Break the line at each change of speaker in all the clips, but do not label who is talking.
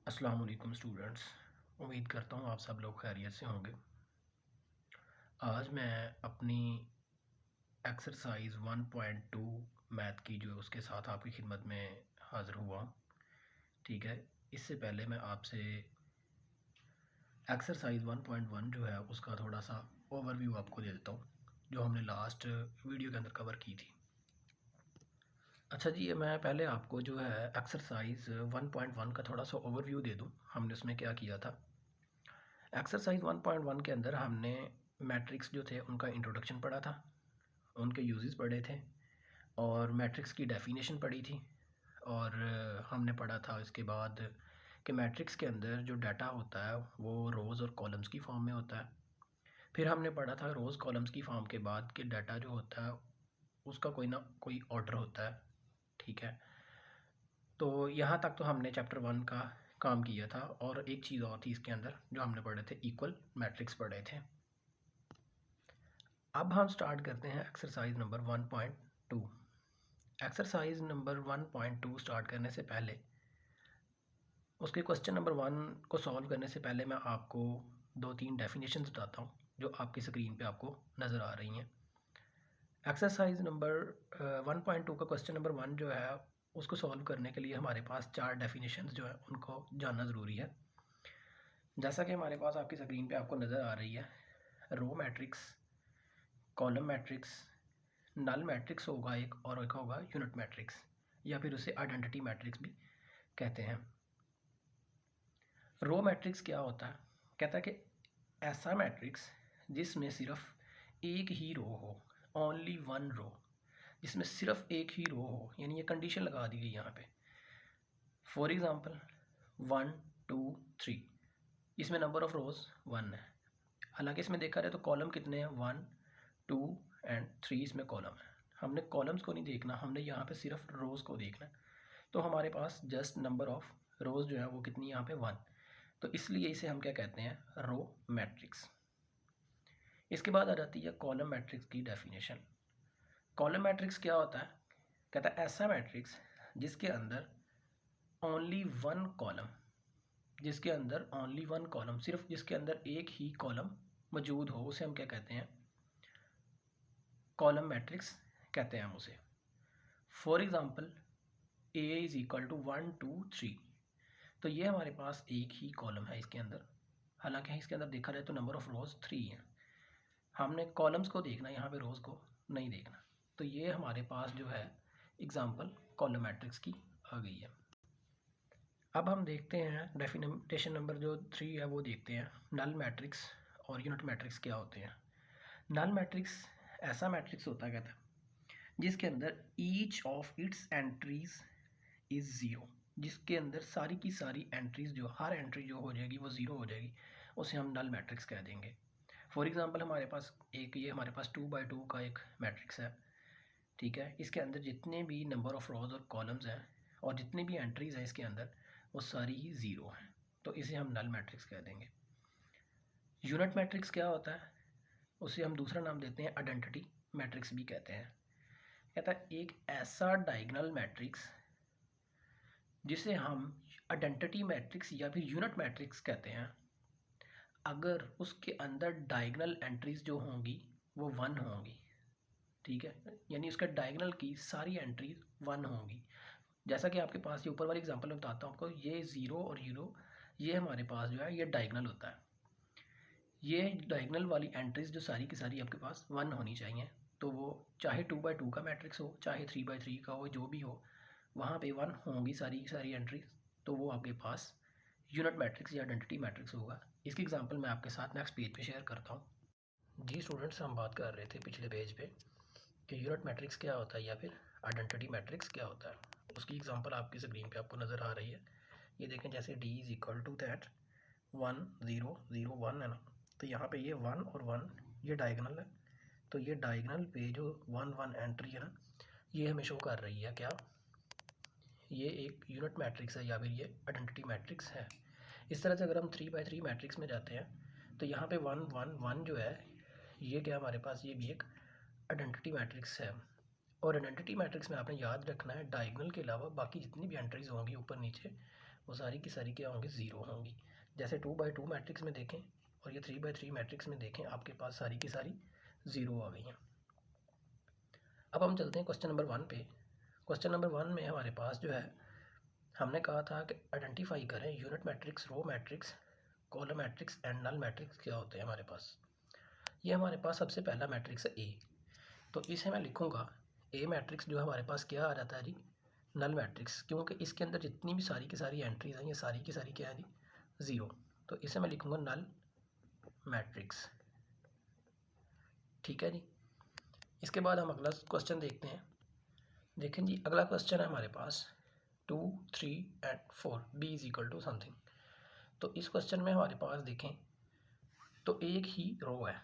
अस्सलाम वालेकुम स्टूडेंट्स। उम्मीद करता हूँ आप सब लोग खैरियत से होंगे। आज मैं अपनी एक्सरसाइज 1.2 मैथ की जो उसके साथ आपकी खिदमत में हाज़िर हुआ। ठीक है, इससे पहले मैं आपसे एक्सरसाइज 1.1 जो है उसका थोड़ा सा ओवरव्यू आपको दे देता हूँ, जो हमने लास्ट वीडियो के अंदर कवर की थी। अच्छा जी, ये मैं पहले आपको जो है एक्सरसाइज 1.1 का थोड़ा सा ओवरव्यू दे दूँ, हमने उसमें क्या किया था। एक्सरसाइज 1.1 के अंदर हमने मैट्रिक्स जो थे उनका इंट्रोडक्शन पढ़ा था, उनके यूजेस पढ़े थे और मैट्रिक्स की डेफिनेशन पढ़ी थी। और हमने पढ़ा था इसके बाद कि मैट्रिक्स के अंदर जो डाटा होता है वो रोज़ और कॉलम्स की फॉर्म में होता है। फिर हमने पढ़ा था रोज़ कॉलम्स की फॉर्म के बाद कि डाटा जो होता है उसका कोई ना कोई ऑर्डर होता है। ठीक है, तो यहाँ तक तो हमने चैप्टर 1 का काम किया था। और एक चीज़ और थी इसके अंदर जो हमने पढ़े थे, इक्वल मैट्रिक्स पढ़े थे। अब हम स्टार्ट करते हैं exercise number 1.2। Exercise number 1.2 start करने से पहले, उसके क्वेश्चन नंबर 1 को सॉल्व करने से पहले मैं आपको 2-3 डेफिनेशंस बताता हूँ जो आपकी स्क्रीन पे आपको नज़र आ रही हैं। एक्सरसाइज नंबर 1.2 का क्वेश्चन नंबर 1 जो है उसको सॉल्व करने के लिए हमारे पास 4 डेफिनेशंस जो है उनको जानना ज़रूरी है। जैसा कि हमारे पास आपकी स्क्रीन पे आपको नज़र आ रही है, row matrix, column matrix, null matrix होगा एक, और एक होगा यूनिट मैट्रिक्स, या फिर उसे आइडेंटिटी मैट्रिक्स भी कहते हैं। रो मैट्रिक्स क्या होता है? कहता है कि ऐसा मैट्रिक्स जिसमें सिर्फ एक ही रो हो, ओनली वन रो, जिसमें सिर्फ एक ही रो हो, यानी ये कंडीशन लगा दी गई यहाँ पे। फॉर एग्जांपल 1 2 3, इसमें नंबर ऑफ रोज 1 है। हालांकि इसमें देखा जाए तो कॉलम कितने हैं, 1 2 एंड 3 इसमें कॉलम है। हमने कॉलम्स को नहीं देखना, हमने यहाँ पे सिर्फ रोज़ को देखना है। तो हमारे पास जस्ट नंबर ऑफ रोज़ जो है वो कितनी यहाँ पे 1, तो इसलिए इसे हम क्या कहते हैं, रो मैट्रिक्स। इसके बाद आ जाती है कॉलम मैट्रिक्स की डेफिनेशन। कॉलम मैट्रिक्स क्या होता है? कहता है ऐसा मैट्रिक्स जिसके अंदर ओनली वन कॉलम, जिसके अंदर ओनली वन कॉलम, सिर्फ जिसके अंदर एक ही कॉलम मौजूद हो, उसे हम क्या कहते हैं, कॉलम मैट्रिक्स कहते हैं हम उसे। For example A is equal to 1 2 3, तो ये हमारे पास एक ही कॉलम है इसके अंदर। हालांकि इसके अंदर देखा जाए तो नंबर ऑफ रोज 3 हैं, हमने कॉलम्स को देखना, यहाँ पे रोज़ को नहीं देखना। तो ये हमारे पास जो है एग्जांपल कॉलम मैट्रिक्स की आ गई है। अब हम देखते हैं डेफिनेशन नंबर जो 3 है वो देखते हैं, नल मैट्रिक्स और यूनिट मैट्रिक्स क्या होते हैं। नल मैट्रिक्स ऐसा मैट्रिक्स होता है, कहता है, जिसके अंदर each of its entries is zero, जिसके अंदर सारी की सारी एंट्रीज, जो हर एंट्री जो हो जाएगी वो ज़ीरो हो जाएगी, उसे हम नल मैट्रिक्स कह देंगे। फॉर एग्जांपल हमारे पास एक, ये हमारे पास 2x2 का एक मैट्रिक्स है। ठीक है, इसके अंदर जितने भी नंबर ऑफ रोज और कॉलम्स हैं और जितनी भी एंट्रीज हैं इसके अंदर, वो सारी ही ज़ीरो हैं, तो इसे हम नल मैट्रिक्स कह देंगे। यूनिट मैट्रिक्स क्या होता है? उसे हम दूसरा नाम देते हैं आइडेंटिटी मैट्रिक्स भी कहते हैं। कहता है एक ऐसा डायगोनल मैट्रिक्स जिसे हम आइडेंटिटी मैट्रिक्स या फिर यूनिट मैट्रिक्स कहते हैं, अगर उसके अंदर डायगोनल एंट्रीज जो होंगी वो 1 होंगी। ठीक है, यानी उसका डायगोनल की सारी एंट्रीज 1 होंगी। जैसा कि आपके पास ये ऊपर वाली एग्जांपल में बताता हूँ आपको, ये 0 और 0, ये हमारे पास जो है ये डायगोनल होता है। ये डायगोनल वाली एंट्रीज जो सारी की सारी आपके पास 1 होनी चाहिए, तो वो चाहे 2x2 का मैट्रिक्स हो, चाहे 3x3 का हो, जो भी हो, वहाँ पे 1 होंगी सारी की सारी एंट्रीज, तो वो आपके पास यूनिट मैट्रिक्स या आइडेंटिटी मैट्रिक्स होगा। इसकी एग्जांपल मैं आपके साथ नेक्स्ट पेज पे शेयर करता हूँ। जी स्टूडेंट्स, हम बात कर रहे थे पिछले पेज पे कि यूनिट मैट्रिक्स क्या होता है या फिर आइडेंटिटी मैट्रिक्स क्या होता है। उसकी एग्जांपल आपकी स्क्रीन पे आपको नज़र आ रही है। ये देखें, जैसे d is equal to that 1 0 0 1 है ना, तो यहाँ पे ये 1 और 1 ये डायगोनल है, तो ये डायगोनल पे जो 1 1 एंट्री है ना, ये हमें शो कर रही है क्या, ये एक यूनिट मैट्रिक्स है या फिर ये आइडेंटिटी मैट्रिक्स है। इस तरह से अगर हम 3x3 मैट्रिक्स में जाते हैं तो यहाँ पे 1 1 1 जो है ये क्या, हमारे पास ये भी एक आइडेंटिटी मैट्रिक्स है। और आइडेंटिटी मैट्रिक्स में आपने याद रखना है, डायगोनल के अलावा बाकी जितनी भी एंट्रीज होंगी ऊपर नीचे, वो सारी की सारी क्या होंगी, ज़ीरो होंगी। जैसे 2x2 मैट्रिक्स में देखें और ये 3x3 मैट्रिक्स में देखें, आपके पास सारी की सारी ज़ीरो आ गई हैं। अब हम चलते हैं क्वेश्चन नंबर 1 पे। क्वेश्चन नंबर 1 में हमारे पास जो है, हमने कहा था कि आइडेंटिफाई करें unit matrix, row matrix, column matrix and null matrix क्या होते हैं हमारे पास। ये हमारे पास सबसे पहला मैट्रिक्स है ए, तो इसे मैं लिखूँगा ए मैट्रिक्स जो हमारे पास क्या आ जाता है जी, नल मैट्रिक्स, क्योंकि इसके अंदर जितनी भी सारी की सारी एंट्रीज हैं ये सारी की सारी क्या है जी, ज़ीरो। तो इसे मैं लिखूँगा नल मैट्रिक्स। ठीक है जी। इसके बाद हम अगला क्वेश्चन देखते हैं। देखें जी, अगला क्वेश्चन है हमारे पास 2, 3 and 4 B is equal to something. तो इस क्वेश्चन में हमारे पास देखें तो एक ही रो है,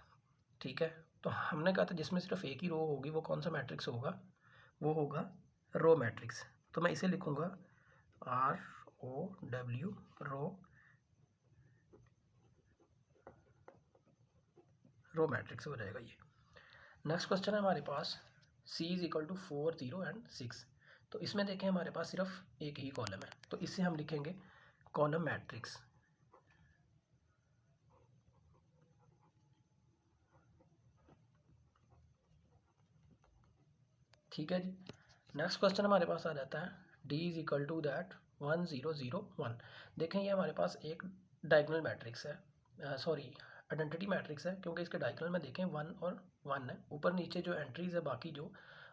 ठीक है। तो हमने कहा था जिसमें सिर्फ एक ही रो होगी वो कौन सा मैट्रिक्स होगा, वो होगा रो मैट्रिक्स। तो मैं इसे लिखूंगा ROW, रो मैट्रिक्स हो जाएगा ये। नेक्स्ट क्वेश्चन है हमारे पास C is equal to 4, 0 and 6। तो इसमें देखें हमारे पास सिर्फ एक ही कॉलम है, तो इससे हम लिखेंगे कॉलम मैट्रिक्स। ठीक है जी। नेक्स्ट क्वेश्चन हमारे पास आ जाता है D is equal to that 1, 0, 0, 1। देखें ये हमारे पास एक डायगोनल मैट्रिक्स है, सॉरी आइडेंटिटी मैट्रिक्स है, क्योंकि इसके डायगोनल में देखें 1 और 1 है, ऊपर नीचे जो एंट्रीज है बाकी जो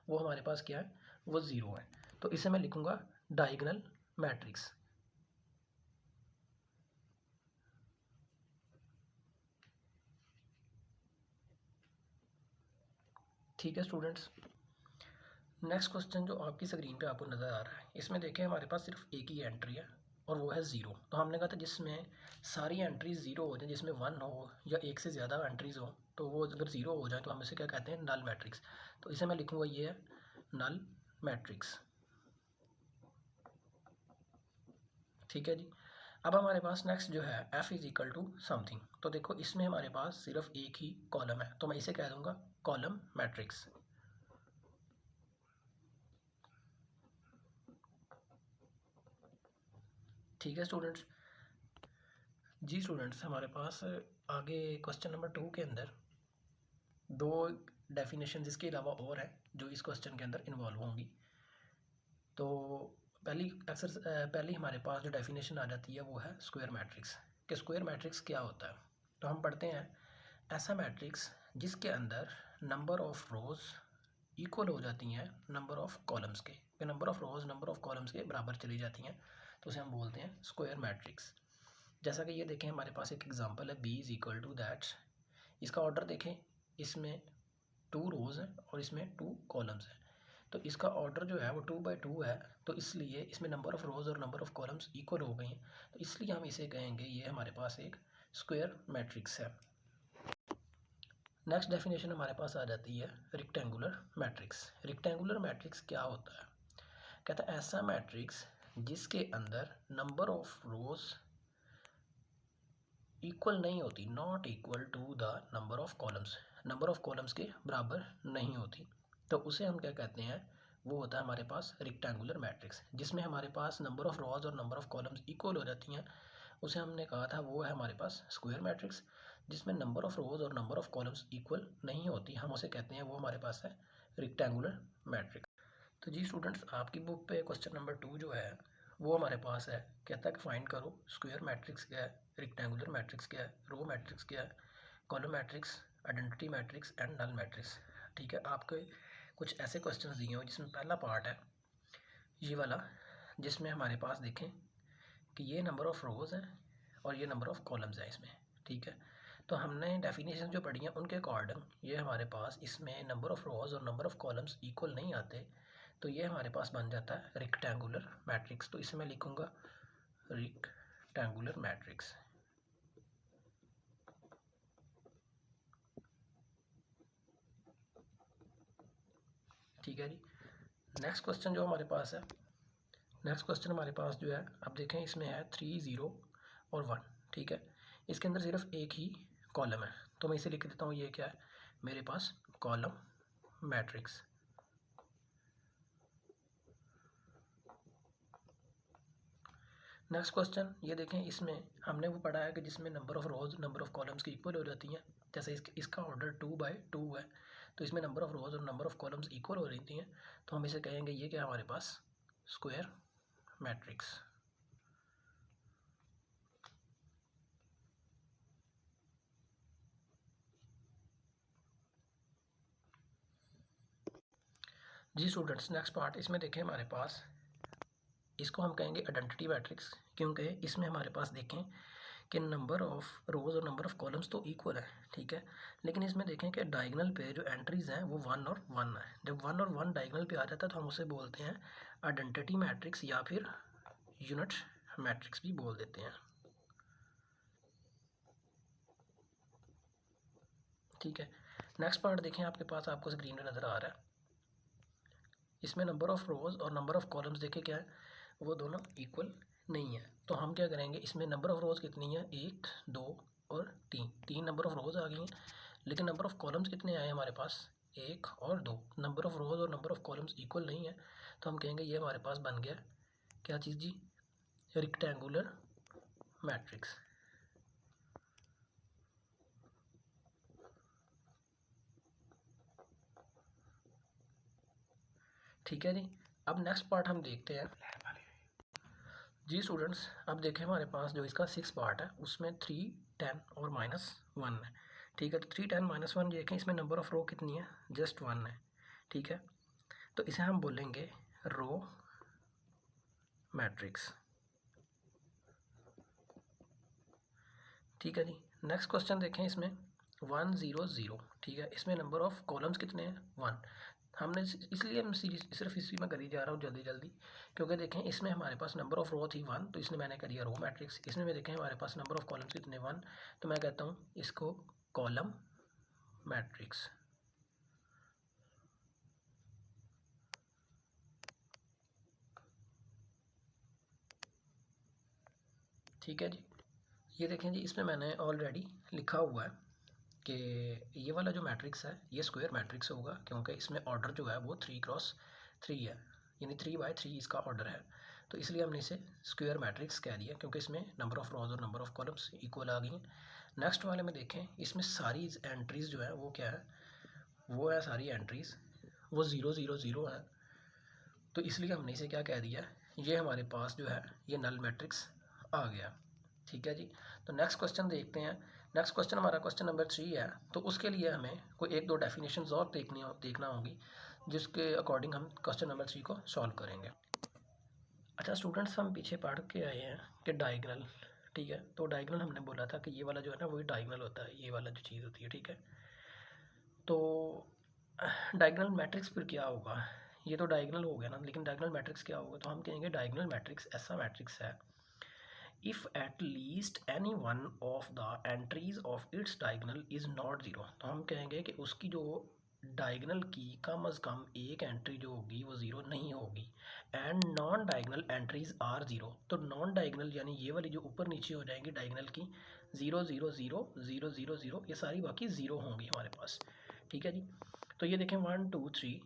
वो हमारे पास क्या है, वो ज़ीरो है। तो इसे मैं लिखूंगा डायगोनल मैट्रिक्स। ठीक है स्टूडेंट्स। नेक्स्ट क्वेश्चन जो आपकी स्क्रीन पे आपको नज़र आ रहा है, इसमें देखें हमारे पास सिर्फ एक ही एंट्री है और वो है ज़ीरो। तो हमने कहा था जिसमें सारी एंट्रीज ज़ीरो हो जाए, जिसमें 1 हो या एक से ज़्यादा एंट्रीज हो, तो वो अगर ज़ीरो हो जाए तो हम इसे क्या कहते हैं, नल मैट्रिक्स। तो इसे मैं लिखूँगा ये है नल मैट्रिक्स। ठीक है जी। अब हमारे पास नेक्स्ट जो है F is equal to something. तो देखो इसमें हमारे पास सिर्फ एक ही कॉलम है, तो मैं इसे कह दूँगा कॉलम मैट्रिक्स। ठीक है स्टूडेंट्स। जी स्टूडेंट्स, हमारे पास आगे क्वेश्चन नंबर 2 के अंदर दो डेफिनेशन इसके अलावा और है जो इस क्वेश्चन के अंदर इन्वॉल्व होंगी। तो पहली हमारे पास जो डेफिनेशन आ जाती है वो है स्क्वायर मैट्रिक्स, कि स्क्वायर मैट्रिक्स क्या होता है। तो हम पढ़ते हैं ऐसा मैट्रिक्स जिसके अंदर नंबर ऑफ रोज़ इक्वल हो जाती हैं नंबर ऑफ कॉलम्स के, number of rows number of columns के बराबर चली जाती हैं, तो उसे हम बोलते हैं स्क्वायर मैट्रिक्स। जैसा कि ये देखें हमारे पास एक एग्जांपल है B is equal to that. इसका ऑर्डर देखें, इसमें 2 रोज़ हैं और इसमें 2 कॉलम्स हैं, तो इसका ऑर्डर जो है वो 2x2 है, तो इसलिए इसमें नंबर ऑफ़ रोज़ और नंबर ऑफ़ कॉलम्स इक्वल हो गई हैं, तो इसलिए हम इसे कहेंगे ये हमारे पास एक स्क्वायर मैट्रिक्स है। नेक्स्ट डेफिनेशन हमारे पास आ जाती है रेक्टेंगुलर मैट्रिक्स। रेक्टेंगुलर मैट्रिक्स क्या होता है, कहता है ऐसा मैट्रिक्स जिसके अंदर नंबर ऑफ़ रोज़ इक्वल नहीं होती, not equal to the number of columns, number of columns के बराबर नहीं होती, तो उसे हम क्या कहते हैं, वो होता है हमारे पास रेक्टेंगुलर मैट्रिक्स। जिसमें हमारे पास नंबर ऑफ़ रोज और नंबर ऑफ़ कॉलम्स इक्वल हो जाती हैं, उसे हमने कहा था वो है हमारे पास स्क्वायर मैट्रिक्स। जिसमें नंबर ऑफ़ रोज और नंबर ऑफ़ कॉलम्स इक्वल नहीं होती, हम उसे कहते हैं वो हमारे पास है रेक्टेंगुलर मैट्रिक्स। तो जी स्टूडेंट्स, आपकी बुक पे क्वेश्चन नंबर 2 जो है वो हमारे पास है, कहता है कि फाइंड करो स्क्वायर मैट्रिक्स क्या है, रेक्टेंगुलर मैट्रिक्स क्या है, रो मैट्रिक्स क्या है, column matrix, identity matrix and null matrix. ठीक है, आपके कुछ ऐसे क्वेश्चन दिए हुए जिसमें पहला पार्ट है ये वाला, जिसमें हमारे पास देखें कि ये नंबर ऑफ़ रोज़ हैं और ये नंबर ऑफ़ कॉलम्स हैं इसमें। ठीक है, तो हमने डेफिनेशन जो पढ़ी हैं उनके अकॉर्डिंग ये हमारे पास इसमें नंबर ऑफ़ रोज़ और नंबर ऑफ़ कॉलम्स इक्वल नहीं आते, तो ये हमारे पास बन जाता है रेक्टेंगुलर मैट्रिक्स। तो इसे मैं लिखूँगा रेक्टेंगुलर मैट्रिक्स। ठीक है जी। नेक्स्ट क्वेश्चन जो हमारे पास है, नेक्स्ट क्वेश्चन हमारे पास जो है, अब देखें इसमें है 3, 0 और 1। ठीक है, इसके अंदर सिर्फ एक ही कॉलम है, तो मैं इसे लिख देता हूँ, ये क्या है मेरे पास कॉलम मैट्रिक्स। नेक्स्ट क्वेश्चन ये देखें, इसमें हमने वो पढ़ा है कि जिसमें number of rose number of columns की इक्वल हो जाती हैं। जैसे इसका ऑर्डर 2/2 है, तो इसमें नंबर ऑफ रोज और नंबर ऑफ कॉलम्स इक्वल हो रही हैं, तो हम इसे कहेंगे ये क्या हमारे पास स्क्वायर मैट्रिक्स। जी स्टूडेंट्स, नेक्स्ट पार्ट इसमें देखें हमारे पास, इसको हम कहेंगे आइडेंटिटी मैट्रिक्स, क्योंकि इसमें हमारे पास देखें कि नंबर ऑफ रोज और नंबर ऑफ कॉलम्स तो इक्वल है, ठीक है, लेकिन इसमें देखें कि डायगोनल पे जो एंट्रीज हैं वो 1 और 1 है। जब 1 और 1 डायगोनल पे आ जाता है तो हम उसे बोलते हैं आइडेंटिटी मैट्रिक्स या फिर यूनिट मैट्रिक्स भी बोल देते हैं, ठीक है। नेक्स्ट पार्ट देखें, आपके पास आपको स्क्रीन पे नज़र आ रहा है, इसमें नंबर ऑफ रोज और नंबर ऑफ कॉलम्स देखें क्या है, वो दोनों इक्वल नहीं है। तो हम क्या करेंगे, इसमें नंबर ऑफ रोज कितनी है, 1 2 और 3 नंबर ऑफ रोज आ गई हैं, लेकिन नंबर ऑफ कॉलम्स कितने आए हमारे पास, 1 और 2। नंबर ऑफ रोज और नंबर ऑफ कॉलम्स इक्वल नहीं है, तो हम कहेंगे ये हमारे पास बन गया क्या चीज़ जी, रेक्टेंगुलर मैट्रिक्स। ठीक है जी। अब नेक्स्ट पार्ट हम देखते हैं। जी स्टूडेंट्स, अब देखें हमारे पास जो इसका 6 पार्ट है उसमें 3 10 और -1 है, ठीक है। तो 3 10 -1 देखें, इसमें नंबर ऑफ रो कितनी है, जस्ट 1 है, ठीक है। तो इसे हम बोलेंगे रो मैट्रिक्स, ठीक है जी। नेक्स्ट क्वेश्चन देखें, इसमें 1 0 0, ठीक है, इसमें नंबर ऑफ कॉलम्स कितने हैं, 1। हमने इसलिए हम सिर्फ इसी में करी जा रहा हूँ जल्दी जल्दी, क्योंकि देखें इसमें हमारे पास नंबर ऑफ रो थी 1, तो इसलिए मैंने करी है रो मैट्रिक्स। इसमें में देखें हमारे पास नंबर ऑफ कॉलम्स कितने 1, तो मैं कहता हूँ इसको कॉलम मैट्रिक्स, ठीक है जी। ये देखें जी, इसमें मैंने ऑलरेडी लिखा हुआ है कि ये वाला जो मैट्रिक्स है ये स्क्वायर मैट्रिक्स होगा, क्योंकि इसमें ऑर्डर जो है वो 3x3 है, यानी 3/3 इसका ऑर्डर है, तो इसलिए हमने इसे स्क्वायर मैट्रिक्स कह दिया, क्योंकि इसमें नंबर ऑफ रोज और नंबर ऑफ कॉलम्स इक्वल आ गई हैं। नेक्स्ट वाले में देखें, इसमें सारी एंट्रीज जो है वो क्या है, वो है सारी एंट्रीज वो 0 0 0 है, तो इसलिए हमने इसे क्या कह दिया, ये हमारे पास जो है ये नल मैट्रिक्स आ गया, ठीक है जी। तो नेक्स्ट क्वेश्चन देखते हैं। नेक्स्ट क्वेश्चन हमारा क्वेश्चन नंबर 3 है, तो उसके लिए हमें कोई 1 2 डेफिनेशन और देखना होगी, जिसके अकॉर्डिंग हम क्वेश्चन नंबर 3 को सॉल्व करेंगे। अच्छा स्टूडेंट्स, हम पीछे पढ़ के आए हैं कि डायगोनल, ठीक है, तो डायगोनल हमने बोला था कि ये वाला जो है ना वही डायगोनल होता है, ये वाला जो चीज़ होती है, ठीक है। तो डायगोनल मैट्रिक्स फिर क्या होगा, ये तो डायगोनल हो गया ना, लेकिन डायगोनल मैट्रिक्स क्या होगा, तो हम कहेंगे डायगोनल मैट्रिक्स ऐसा मैट्रिक्स है if at least any one of the entries of its diagonal is not zero, तो हम कहेंगे कि उसकी जो डायगोनल की कम अज़ कम एक एंट्री जो होगी वो ज़ीरो नहीं होगी, and non diagonal entries are zero, तो नॉन डायगोनल यानी ये वाली जो ऊपर नीचे हो जाएंगी डायगोनल की 0 0 0 0 0 0, ये सारी बाकी ज़ीरो होंगी हमारे पास, ठीक है जी। तो ये देखें 1 2 3,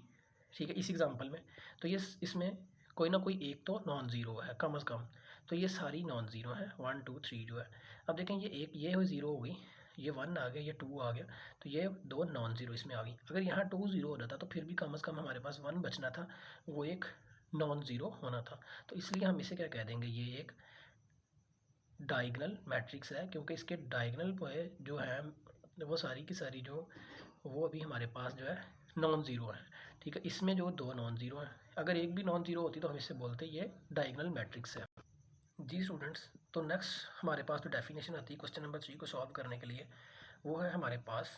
ठीक है, इस एग्जांपल में तो ये इसमें कोई ना कोई एक तो नॉन ज़ीरो है कम अज़ कम, तो ये सारी नॉन ज़ीरो है 1 2 3 जो है। अब देखें ये एक ये हुई ज़ीरो हो गई, ये 1 आ गया, ये 2 आ गया, तो ये दो नॉन ज़ीरो इसमें आ गई। अगर यहाँ 2 0 हो जाता तो फिर भी कम अज़ कम हमारे पास 1 बचना था, वो एक नॉन ज़ीरो होना था, तो इसलिए हम इसे क्या कह देंगे, ये एक डायगोनल मैट्रिक्स है, क्योंकि इसके डायगोनल पे जो है वो सारी की सारी जो वो अभी हमारे पास जो है नॉन ज़ीरो है, ठीक है। इसमें जो दो नॉन ज़ीरो हैं, अगर एक भी नॉन ज़ीरो होती तो हम इसे बोलते ये डायगोनल मैट्रिक्स है। जी स्टूडेंट्स, तो नेक्स्ट हमारे पास जो डेफिनेशन आती है क्वेश्चन नंबर 3 को सॉल्व करने के लिए, वो है हमारे पास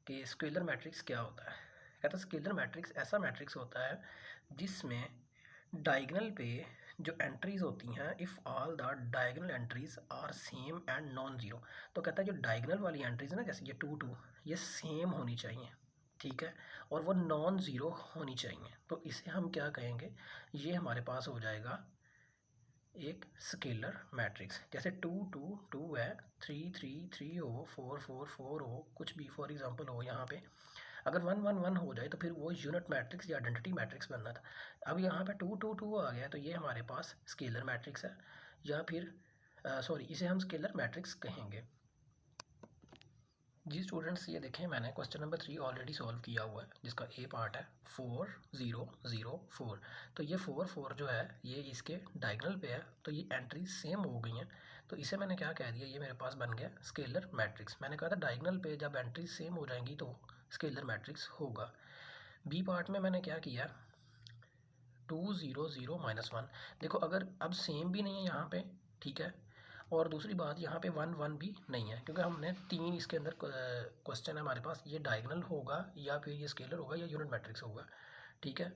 कि स्केलर मैट्रिक्स क्या होता है। कहता है स्केलर मैट्रिक्स ऐसा मैट्रिक्स होता है जिसमें डायगोनल पे जो एंट्रीज होती हैं, if all the diagonal entries are same and non zero, तो कहता है जो डायगोनल वाली एंट्रीज है ना, जैसे ये 2 2, ये सेम होनी चाहिए, ठीक है, और वो नॉन ज़ीरो होनी चाहिए, तो इसे हम क्या कहेंगे, ये हमारे पास हो जाएगा एक स्केलर मैट्रिक्स। जैसे 2 2 2 है, 3 3 3 हो, 4 4 4 हो, कुछ भी फॉर एग्जांपल हो, यहाँ पे अगर 1 1 1 हो जाए तो फिर वो यूनिट मैट्रिक्स या आइडेंटिटी मैट्रिक्स बनना था। अब यहाँ पे 2 2 2 आ गया, तो ये हमारे पास स्केलर मैट्रिक्स है। या फिर इसे हम स्केलर मैट्रिक्स कहेंगे। जी स्टूडेंट्स, ये देखें मैंने क्वेश्चन नंबर 3 ऑलरेडी सॉल्व किया हुआ है, जिसका ए पार्ट है 4 0 0 4। तो ये 4 4 जो है ये इसके डायगोनल पे है, तो ये एंट्रीज सेम हो गई हैं। तो इसे मैंने क्या कह दिया, ये मेरे पास बन गया स्केलर मैट्रिक्स। मैंने कहा था डायगोनल पे जब एंट्रीज सेम हो जाएंगी तो स्केलर मैट्रिक्स होगा। बी पार्ट में मैंने क्या किया, 2 0 0 -1। देखो अगर अब सेम भी नहीं है यहाँ पे, ठीक है, और दूसरी बात यहाँ पे 1 1 भी नहीं है, क्योंकि हमने 3 इसके अंदर क्वेश्चन है हमारे पास, ये डायगोनल होगा या फिर ये स्केलर होगा या यूनिट मैट्रिक्स होगा, ठीक है।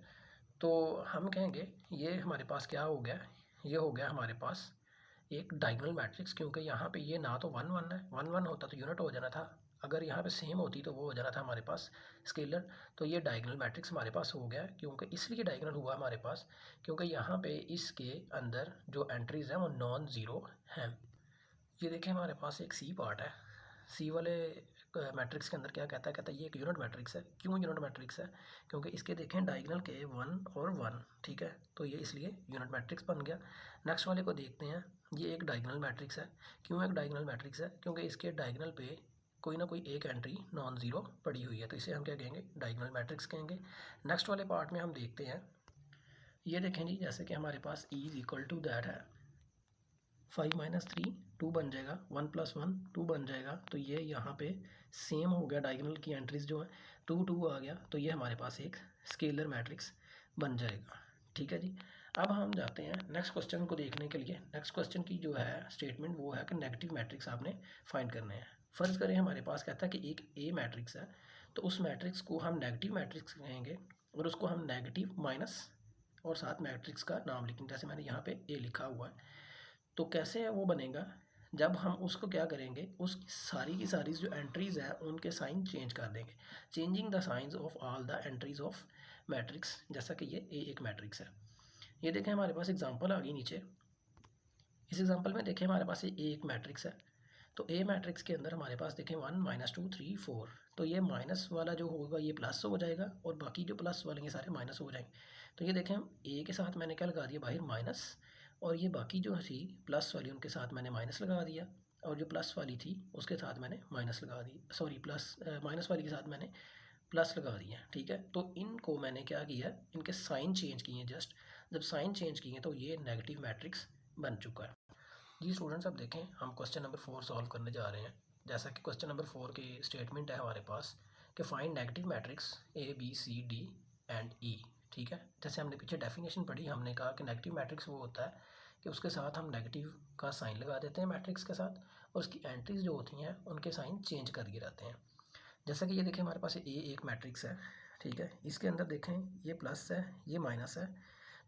तो हम कहेंगे ये हमारे पास क्या हो गया, ये हो गया हमारे पास एक डायगोनल मैट्रिक्स, क्योंकि यहाँ पे ये ना तो 1 1 है, 1 1 होता तो यूनिट हो जाना था, अगर यहाँ पे सेम होती तो वो हो जाना था हमारे पास स्केलर। तो ये डायगोनल मैट्रिक्स हमारे पास हो गया, क्योंकि इसलिए डायगोनल हुआ हमारे पास क्योंकि यहाँ पे इसके अंदर जो एंट्रीज हैं वो नॉन ज़ीरो हैं। ये देखें हमारे पास एक सी पार्ट है, सी वाले मैट्रिक्स के अंदर क्या कहता है, कहता है ये एक यूनिट मैट्रिक्स है। क्यों यूनिट मैट्रिक्स है, क्योंकि इसके देखें डायगोनल के 1 और 1, ठीक है, तो ये इसलिए यूनिट मैट्रिक्स बन गया। नेक्स्ट वाले को देखते हैं, ये एक डायगोनल मैट्रिक्स है। क्यों एक डायगोनल मैट्रिक्स है, क्योंकि इसके डायगोनल पे कोई ना कोई एक एंट्री नॉन ज़ीरो पड़ी हुई है, तो इसे हम क्या कहेंगे, डायगोनल मैट्रिक्स कहेंगे। नेक्स्ट वाले पार्ट में हम देखते हैं, ये देखें जी, जैसे कि हमारे पास E is equal to that है 5 - 3 2 बन जाएगा, 1 + 1 2 बन जाएगा, तो ये यहाँ पे सेम हो गया, डायगोनल की एंट्रीज जो है 2 2 आ गया, तो ये हमारे पास एक स्केलर मैट्रिक्स बन जाएगा, ठीक है जी। अब हम जाते हैं नेक्स्ट क्वेश्चन को देखने के लिए। नेक्स्ट क्वेश्चन की जो है स्टेटमेंट वो है कि नेगेटिव मैट्रिक्स आपने फाइंड करने हैं। फ़र्ज़ करें हमारे पास कहता है कि एक ए मैट्रिक्स है, तो उस मैट्रिक्स को हम नेगेटिव मैट्रिक्स कहेंगे और उसको हम नेगेटिव माइनस और साथ मैट्रिक्स का नाम लिखेंगे, जैसे मैंने यहाँ पे ए लिखा हुआ है। तो कैसे है वो बनेगा, जब हम उसको क्या करेंगे, उस सारी की सारी जो एंट्रीज़ हैं उनके साइन चेंज कर देंगे, changing the science of all the entries of matrix, जैसा कि ये ए एक मैट्रिक्स है। ये देखें हमारे पास एग्जांपल आ गई नीचे। इस एग्जांपल में देखें हमारे पास ये ए एक मैट्रिक्स है, तो ए मैट्रिक्स के अंदर हमारे पास देखें 1 -2 3 4, तो ये माइनस वाला जो होगा ये प्लस हो जाएगा और बाकी जो प्लस वाले ये सारे माइनस हो जाएंगे। तो ये देखें ए के साथ मैंने क्या लगा दिया बाहर माइनस, और ये बाकी जो थी प्लस वाली उनके साथ मैंने माइनस लगा दिया, और जो प्लस वाली थी उसके साथ मैंने माइनस लगा दी, प्लस माइनस वाली के साथ मैंने प्लस लगा दिया, ठीक है। तो इनको मैंने क्या किया, इनके साइन चेंज किए, जस्ट जब साइन चेंज किए तो ये नेगेटिव मैट्रिक्स बन चुका है। जी स्टूडेंट्स, अब देखें हम क्वेश्चन नंबर 4 सॉल्व करने जा रहे हैं। जैसा कि क्वेश्चन नंबर 4 की स्टेटमेंट है हमारे पास कि find negative matrix A B C D and E, ठीक है। जैसे हमने पीछे डेफिनेशन पढ़ी, हमने कहा कि नेगेटिव मैट्रिक्स वो होता है कि उसके साथ हम नेगेटिव का साइन लगा देते हैं मैट्रिक्स के साथ, और उसकी एंट्रीज जो होती हैं उनके साइन चेंज कर दिए जाते हैं। जैसा कि ये देखें हमारे पास ए एक मैट्रिक्स है, ठीक है, इसके अंदर देखें ये प्लस है ये माइनस है,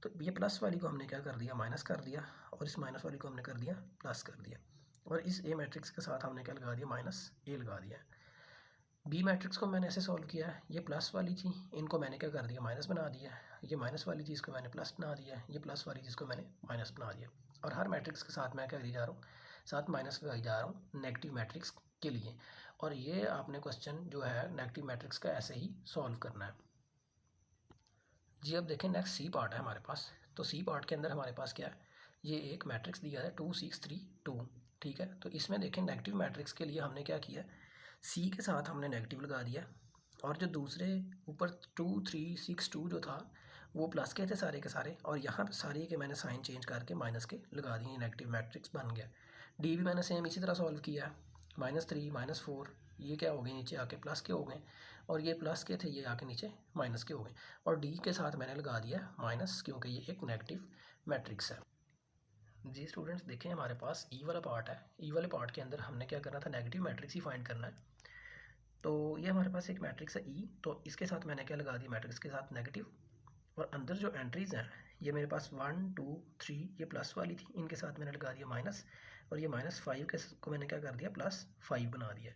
तो ये प्लस वाली को हमने क्या कर दिया, माइनस कर दिया, और इस माइनस वाली को हमने कर दिया प्लस कर दिया, और इस ए मैट्रिक्स के साथ हमने क्या लगा दिया, माइनस ए लगा दिया। बी मैट्रिक्स को मैंने ऐसे सॉल्व किया है, ये प्लस वाली थी, इनको मैंने क्या कर दिया, माइनस बना दिया, ये माइनस वाली चीज़ को मैंने प्लस बना दिया, ये प्लस वाली चीज़ को मैंने माइनस बना दिया, और हर मैट्रिक्स के साथ मैं क्या करी जा रहा हूँ, साथ माइनस लगाई जा रहा हूँ नेगेटिव मैट्रिक्स के लिए। और ये आपने क्वेश्चन जो है नेगेटिव मैट्रिक्स का ऐसे ही सॉल्व करना है। जी अब देखें नेक्स्ट सी पार्ट है हमारे पास, तो सी पार्ट के अंदर हमारे पास क्या है, ये एक मैट्रिक्स दिया है 2 6 3 2, ठीक है। तो इसमें देखें नेगेटिव मैट्रिक्स के लिए हमने क्या किया, सी के साथ हमने नेगेटिव लगा दिया, और जो दूसरे ऊपर 2 3 6 2 जो था वो प्लस के थे सारे के सारे, और यहाँ पे सारे के मैंने साइन चेंज करके माइनस के लगा दिए, नेगेटिव मैट्रिक्स बन गया। डी भी मैंने सेम इसी तरह सॉल्व किया, -3 -4 ये क्या हो गए, नीचे आके प्लस के हो गए, और ये प्लस के थे ये आके नीचे माइनस के हो गए, और डी के साथ मैंने लगा दिया माइनस, क्योंकि ये एक नेगेटिव मैट्रिक्स है। जी स्टूडेंट्स, देखें हमारे पास ई वाला पार्ट है, ई वाले पार्ट के अंदर हमने क्या करना था, नेगेटिव मैट्रिक्स ही फाइंड करना है। तो ये हमारे पास एक मैट्रिक्स है ई, तो इसके साथ मैंने क्या लगा दिया, मैट्रिक्स के साथ नेगेटिव, और अंदर जो एंट्रीज़ हैं ये मेरे पास 1 2 3 ये प्लस वाली थी, इनके साथ मैंने लगा दिया माइनस, और ये -5 को मैंने क्या कर दिया, +5 बना दिया।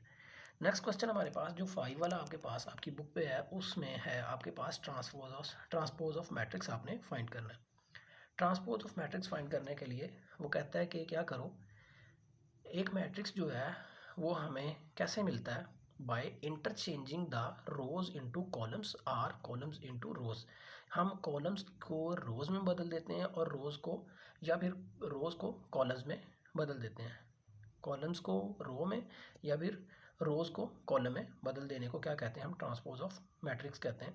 नेक्स्ट क्वेश्चन हमारे पास जो 5 वाला आपके पास आपकी बुक पे है, उसमें है आपके पास ट्रांसपोज ऑफ मैट्रिक्स आपने फाइंड करना है। ट्रांसपोज ऑफ मैट्रिक्स फाइंड करने के लिए वो कहता है कि क्या करो, एक मैट्रिक्स जो है वो हमें कैसे मिलता है, by interchanging the rows into columns or columns into rows. हम कॉलम्स को रोज़ में बदल देते हैं और रोज़ को या फिर रोज़ को कॉलम्स में बदल देते हैं। कॉलम्स को रो में या फिर रोज़ को कॉलम में बदल देने को क्या कहते हैं, हम ट्रांसपोज ऑफ मैट्रिक्स कहते हैं।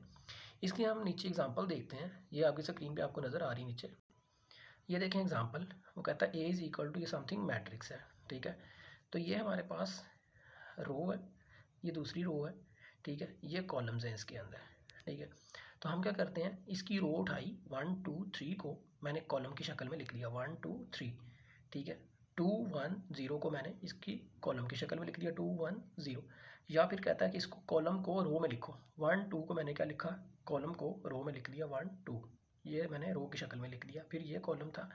इसकी हम नीचे एग्जांपल देखते हैं, ये आपकी स्क्रीन पे आपको नज़र आ रही नीचे। ये देखें एग्जांपल, वो कहता है ए इज़ इक्वल टू ये समथिंग मैट्रिक्स है, ठीक है। तो ये हमारे पास रो है, ये दूसरी रो है, ठीक है, ये कॉलम्स हैं इसके अंदर, ठीक है। तो हम क्या करते हैं, इसकी रो उठाई 1 2 3 को मैंने कॉलम की शक्ल में लिख लिया 1 2 3, ठीक है। 2 1 0 को मैंने इसकी कॉलम की शक्ल में लिख दिया 2 1 0। या फिर कहता है कि इसको कॉलम को रो में लिखो, 1 2 को मैंने क्या लिखा, कॉलम को रो में लिख लिया 1 2, ये मैंने रो की शक्ल में लिख दिया। फिर ये कॉलम था,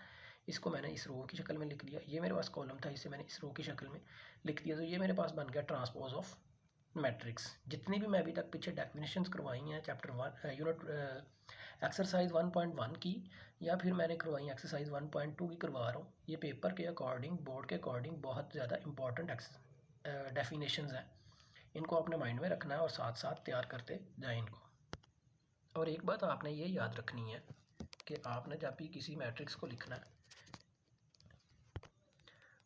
इसको मैंने इस रो की शक्ल में लिख लिया। ये मेरे पास कॉलम था, इसे मैंने इस रो की शक्ल में लिख दिया। तो ये मेरे पास बन गया ट्रांसपोज ऑफ मैट्रिक्स। जितनी भी मैं अभी तक पीछे डेफिनेशंस करवाई हैं चैप्टर 1 यूनिट एक्सरसाइज 1.1 की, या फिर मैंने करवाई एक्सरसाइज 1.2 की करवा रहा हूँ, ये पेपर के अकॉर्डिंग, बोर्ड के अकॉर्डिंग बहुत ज़्यादा इंपॉर्टेंट डेफिनेशंस हैं। इनको अपने माइंड में रखना है और साथ साथ तैयार करते जाएं इनको। और एक बात आपने ये याद रखनी है कि आपने जब भी किसी मैट्रिक्स को लिखना है,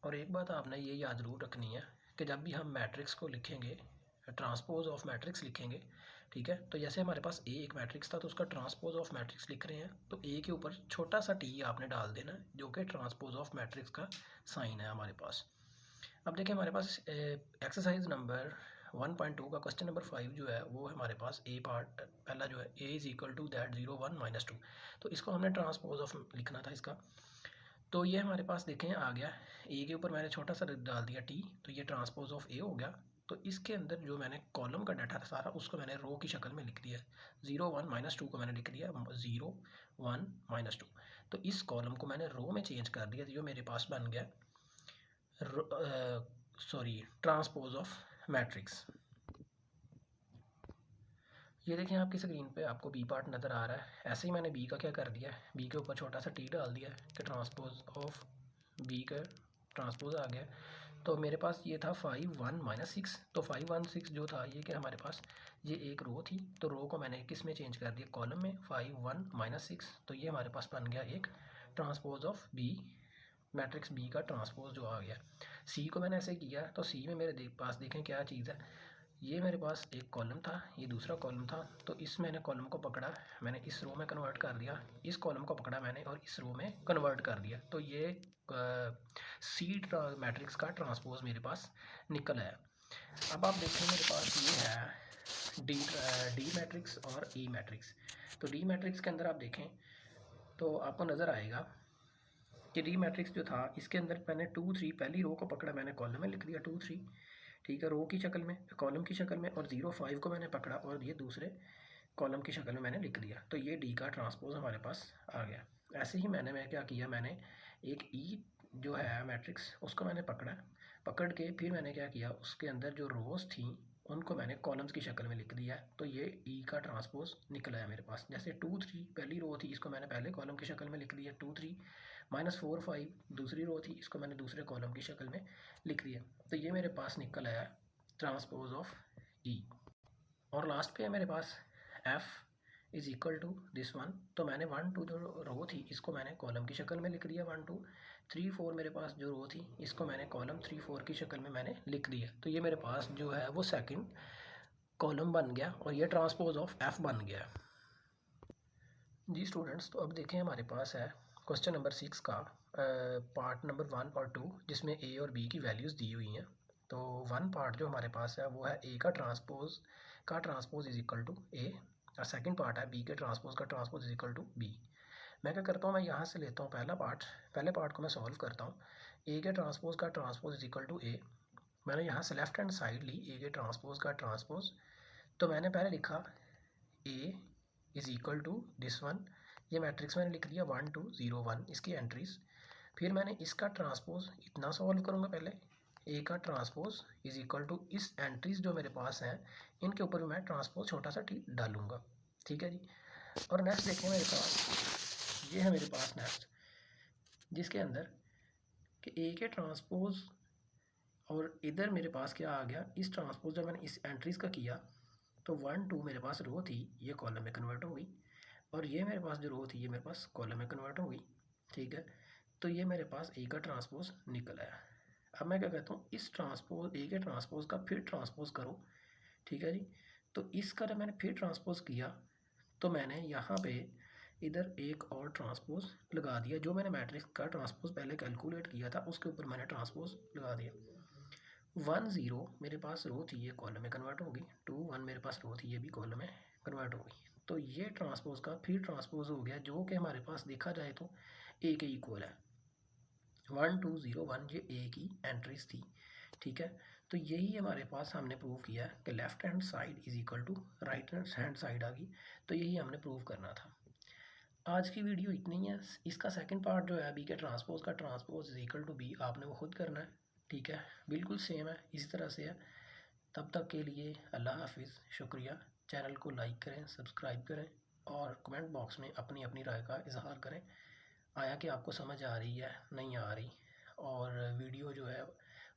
और एक बात आपने ये याद ज़रूर रखनी है कि जब भी हम मैट्रिक्स को लिखेंगे, ट्रांसपोज ऑफ मैट्रिक्स लिखेंगे, ठीक है। तो जैसे हमारे पास ए एक मैट्रिक्स था, तो उसका ट्रांसपोज ऑफ मैट्रिक्स लिख रहे हैं, तो ए के ऊपर छोटा सा टी आपने डाल देना है, जो कि ट्रांसपोज ऑफ मैट्रिक्स का साइन है हमारे पास। अब देखिए हमारे पास एक्सरसाइज नंबर 1.2 का क्वेश्चन नंबर 5 जो है वो हमारे पास ए पार्ट पहला जो है A is equal to that 0 1 -2, तो इसको हमने ट्रांसपोज ऑफ लिखना था इसका। तो ये हमारे पास देखें आ गया, ए के ऊपर मैंने छोटा सा डाल दिया टी, तो ये ट्रांसपोज ऑफ ए हो गया। तो इसके अंदर जो मैंने कॉलम का डाटा था सारा, उसको मैंने रो की शक्ल में लिख दिया। 0 1 -2 को मैंने लिख दिया 0 1 -2। तो इस कॉलम को मैंने रो में चेंज कर दिया, जो मेरे पास बन गया ट्रांसपोज ऑफ मैट्रिक्स। ये देखें आपकी स्क्रीन पे आपको बी पार्ट नज़र आ रहा है। ऐसे ही मैंने बी का क्या कर दिया, बी के ऊपर छोटा सा टी डाल दिया कि ट्रांसपोज ऑफ बी का ट्रांसपोज आ गया। तो मेरे पास ये था 5 1 -6, तो 5 1 6 जो था ये कि हमारे पास ये एक रो थी, तो रो को मैंने किस में चेंज कर दिया, कॉलम में 5 1 -6। तो ये हमारे पास बन गया एक transpose of B, matrix B का ट्रांसपोज जो आ गया। सी को मैंने ऐसे किया, तो सी में मेरे पास देखें क्या चीज़ है, ये मेरे पास एक कॉलम था, ये दूसरा कॉलम था, तो इस मैंने कॉलम को पकड़ा, मैंने इस रो में कन्वर्ट कर दिया, इस कॉलम को पकड़ा मैंने और इस रो में कन्वर्ट कर दिया। तो ये सी मैट्रिक्स का ट्रांसपोज मेरे पास निकल आया। अब आप देखें मेरे पास ये है डी मैट्रिक्स और ई मैट्रिक्स। तो डी मैट्रिक्स के अंदर आप देखें तो आपको नज़र आएगा कि डी मैट्रिक्स जो था इसके अंदर मैंने 2 3 पहली रो को पकड़ा, मैंने कॉलम में लिख दिया 2 3, ठीक है, रो की शक्ल में, कॉलम की शक्ल में, और 0 5 को मैंने पकड़ा और ये दूसरे कॉलम की शक्ल में मैंने लिख दिया। तो ये डी का ट्रांसपोज हमारे पास आ गया। ऐसे ही मैं क्या किया, मैंने एक ई जो है मैट्रिक्स उसको मैंने पकड़ के फिर मैंने क्या किया, उसके अंदर जो रोज़ थी उनको मैंने कॉलम्स की शक्ल में लिख दिया। तो ये ई का ट्रांसपोज निकला है मेरे पास। जैसे 2 3 पहली रो थी, इसको मैंने पहले कॉलम की शक्ल में लिख दिया 2 3, -4 5 दूसरी रो थी, इसको मैंने दूसरे कॉलम की शक्ल में लिख दिया। तो ये मेरे पास निकल आया ट्रांसपोज ऑफ ई। और लास्ट पे है मेरे पास F is equal to this one. तो मैंने 1 2 जो रो थी इसको मैंने कॉलम की शक्ल में लिख दिया 1 2 3 4, मेरे पास जो रो थी इसको मैंने कॉलम 3 4 की शक्ल में मैंने लिख दिया। तो ये मेरे पास जो है वो सेकंड कॉलम बन गया और ये ट्रांसपोज ऑफ एफ बन गया। जी स्टूडेंट्स, तो अब देखें हमारे पास है क्वेश्चन नंबर 6 का पार्ट नंबर 1 और 2, जिसमें ए और बी की वैल्यूज़ दी हुई हैं। तो 1 पार्ट जो हमारे पास है वो है ए का transpose is equal to A, और सेकंड पार्ट है बी के ट्रांसपोज का transpose is equal to B. मैं क्या करता हूँ, मैं यहाँ से लेता हूँ पहले पार्ट को मैं सॉल्व करता हूँ। ए के ट्रांसपोज का transpose is equal to A, मैंने यहाँ से लेफ्ट हैंड साइड ली ए के ट्रांसपोज का ट्रांसपोज। तो मैंने पहले लिखा A is equal to this one, ये मैट्रिक्स मैंने लिख दिया 1 2 0 1 इसकी एंट्रीज। फिर मैंने इसका ट्रांसपोज इतना सॉल्व करूँगा, पहले ए का ट्रांसपोज इज़ इक्वल टू इस एंट्रीज जो मेरे पास हैं इनके ऊपर भी मैं ट्रांसपोज छोटा सा टी डालूंगा, ठीक है जी। और नेक्स्ट देखें मेरे पास, ये है मेरे पास नेक्स्ट, जिसके अंदर कि ए के ट्रांसपोज और इधर मेरे पास क्या आ गया, इस ट्रांसपोज जब मैंने इस एंट्रीज का किया तो 1 2 मेरे पास रो थी, ये कॉलम में कन्वर्ट हो गई। और ये मेरे पास जो रो थी ये मेरे पास कॉलम में कन्वर्ट हो गई, ठीक है। तो ये मेरे पास ए का ट्रांसपोज निकल आया। अब मैं क्या कहता हूँ, इस ट्रांसपोज ए के ट्रांसपोज का फिर ट्रांसपोज करो, ठीक है जी। तो इसका जब मैंने फिर ट्रांसपोज किया तो मैंने यहाँ पे इधर एक और ट्रांसपोज लगा दिया, जो मैंने मैट्रिक्स का ट्रांसपोज पहले कैलकुलेट किया था उसके ऊपर मैंने ट्रांसपोज लगा दिया। 1 0 मेरे पास रो थी ये कॉलम में कन्वर्ट हो गई, 2 1 मेरे पास रो थी ये भी कॉलम में कन्वर्ट हो गई। तो ये ट्रांसपोज का फिर ट्रांसपोज हो गया, जो कि हमारे पास देखा जाए तो ए के इक्वल है। 1 2 0 1 ये ए की एंट्रीज थी, ठीक है। तो यही हमारे पास हमने प्रूव किया है कि left hand side is equal to right hand side आ गई। तो यही हमने प्रूव करना था। आज की वीडियो इतनी है। इसका सेकंड पार्ट जो है बी के ट्रांसपोज का, transpose is equal to B, आपने वो खुद करना है, ठीक है। बिल्कुल सेम है, इसी तरह से है। तब तक के लिए अल्लाह हाफिज़, शुक्रिया। चैनल को लाइक करें, सब्सक्राइब करें और कमेंट बॉक्स में अपनी अपनी राय का इजहार करें। आया कि आपको समझ आ रही है, नहीं आ रही, और वीडियो जो है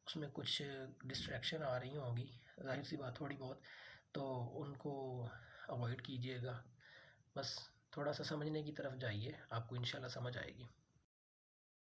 उसमें कुछ डिस्ट्रैक्शन आ रही होंगी, जाहिर सी बात थोड़ी बहुत, तो उनको अवॉइड कीजिएगा। बस थोड़ा सा समझने की तरफ जाइए, आपको इंशाल्लाह समझ आएगी।